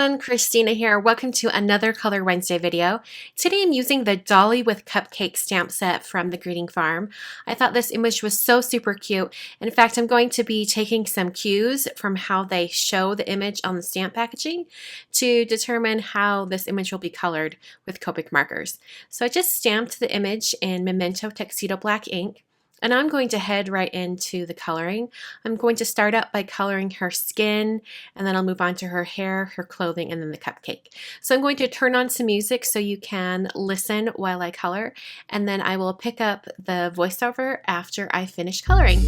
everyone, Christina here. Welcome to another Color Wednesday video. Today I'm using the Dolly with Cupcake stamp set from the Greeting Farm. I thought this image was so super cute. In fact, I'm going to be taking some cues from how they show the image on the stamp packaging to determine how this image will be colored with Copic markers. So I just stamped the image in Memento Tuxedo Black ink. And I'm going to head right into the coloring. I'm going to start out by coloring her skin, and then I'll move on to her hair, her clothing, and then the cupcake. So I'm going to turn on some music so you can listen while I color, and then I will pick up the voiceover after I finish coloring.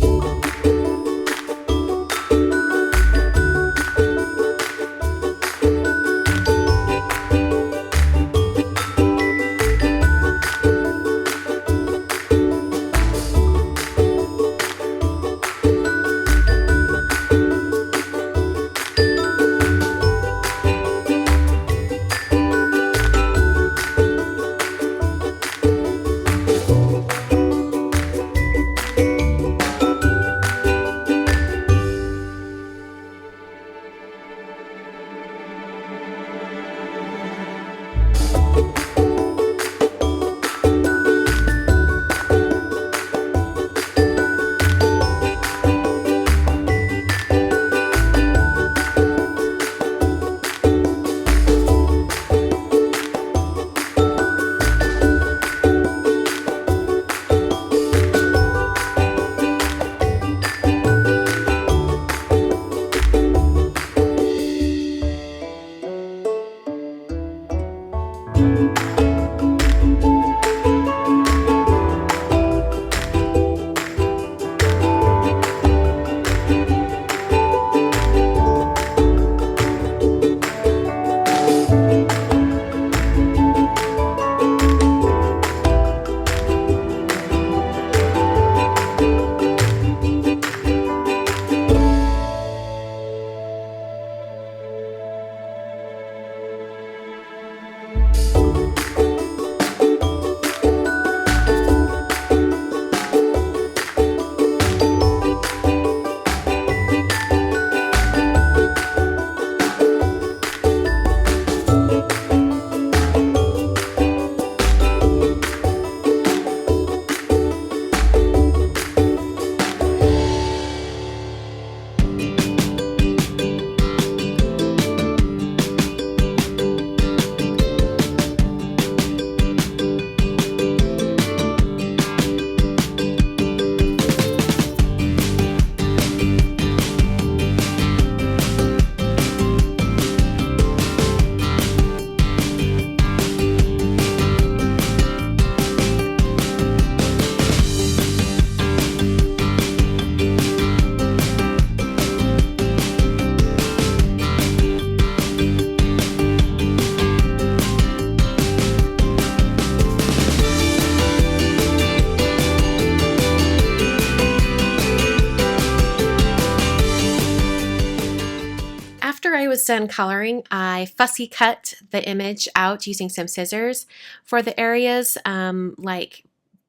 After I was done coloring, I fussy cut the image out using some scissors for the areas like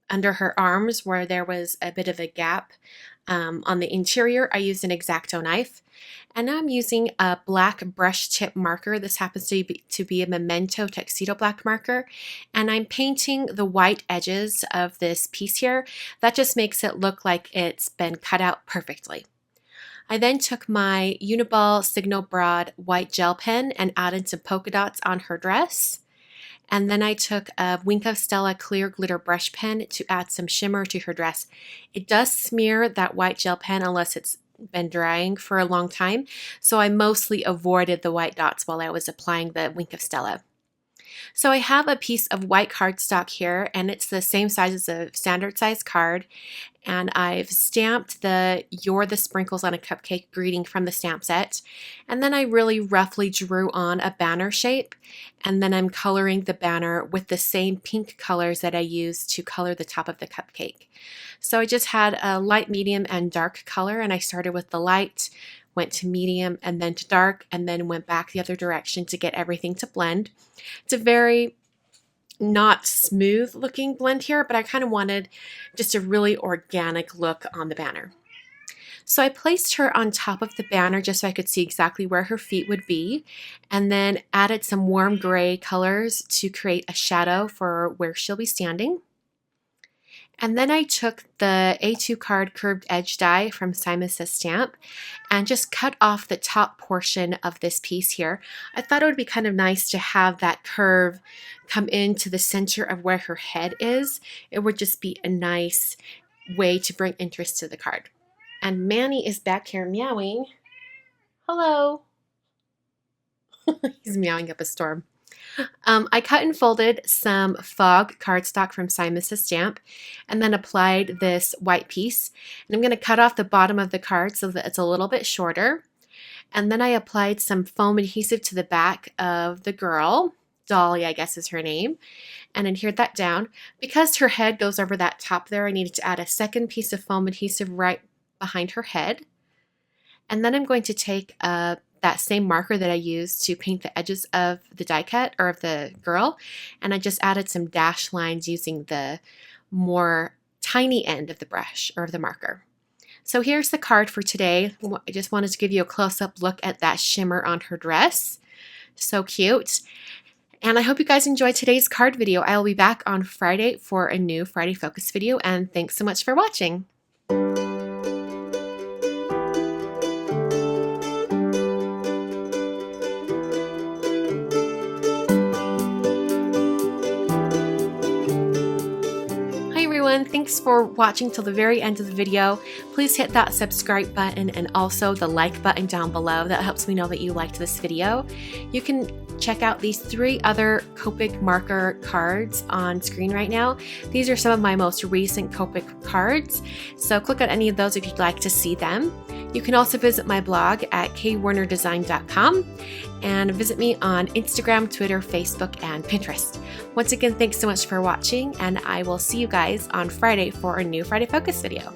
under her arms where there was a bit of a gap. On the interior, I used an X-Acto knife. And now I'm using a black brush tip marker. This happens to be a Memento Tuxedo Black marker. And I'm painting the white edges of this piece here. That just makes it look like it's been cut out perfectly. I then took my Uniball Signal Broad white gel pen and added some polka dots on her dress. And then I took a Wink of Stella clear glitter brush pen to add some shimmer to her dress. It does smear that white gel pen unless it's been drying for a long time, so I mostly avoided the white dots while I was applying the Wink of Stella. So I have a piece of white cardstock here, and it's the same size as a standard size card. And I've stamped the "You're the Sprinkles on a Cupcake" greeting from the stamp set. And then I really roughly drew on a banner shape. And then I'm coloring the banner with the same pink colors that I used to color the top of the cupcake. So I just had a light, medium, and dark color, and I started with the light, went to medium, and then to dark, and then went back the other direction to get everything to blend. It's a very not smooth looking blend here, but I kind of wanted just a really organic look on the banner. So I placed her on top of the banner just so I could see exactly where her feet would be, and then added some warm gray colors to create a shadow for where she'll be standing. And then I took the A2 card curved edge die from Simon Says Stamp and just cut off the top portion of this piece here. I thought it would be kind of nice to have that curve come into the center of where her head is. It would just be a nice way to bring interest to the card. And Manny is back here meowing. Hello. He's meowing up a storm. I cut and folded some fog cardstock from Simon Says Stamp and then applied this white piece. And I'm going to cut off the bottom of the card so that it's a little bit shorter. And then I applied some foam adhesive to the back of the girl. Dolly, I guess is her name. And adhered that down. Because her head goes over that top there, I needed to add a second piece of foam adhesive right behind her head. And then I'm going to take that same marker that I used to paint the edges of the die cut or of the girl, and I just added some dash lines using the more tiny end of the brush or of the marker. So here's the card for today. I just wanted to give you a close-up look at that shimmer on her dress. So cute. And I hope you guys enjoyed today's card video. I will be back on Friday for a new Friday Focus video, and thanks so much for watching. Thanks for watching till the very end of the video. Please hit that subscribe button and also the like button down below. That helps me know that you liked this video. You can check out these 3 other Copic marker cards on screen right now. These are some of my most recent Copic cards, so click on any of those if you'd like to see them. You can also visit my blog at kwarnerdesign.com and visit me on Instagram, Twitter, Facebook, and Pinterest. Once again, thanks so much for watching, and I will see you guys on Friday for a new Friday Focus video.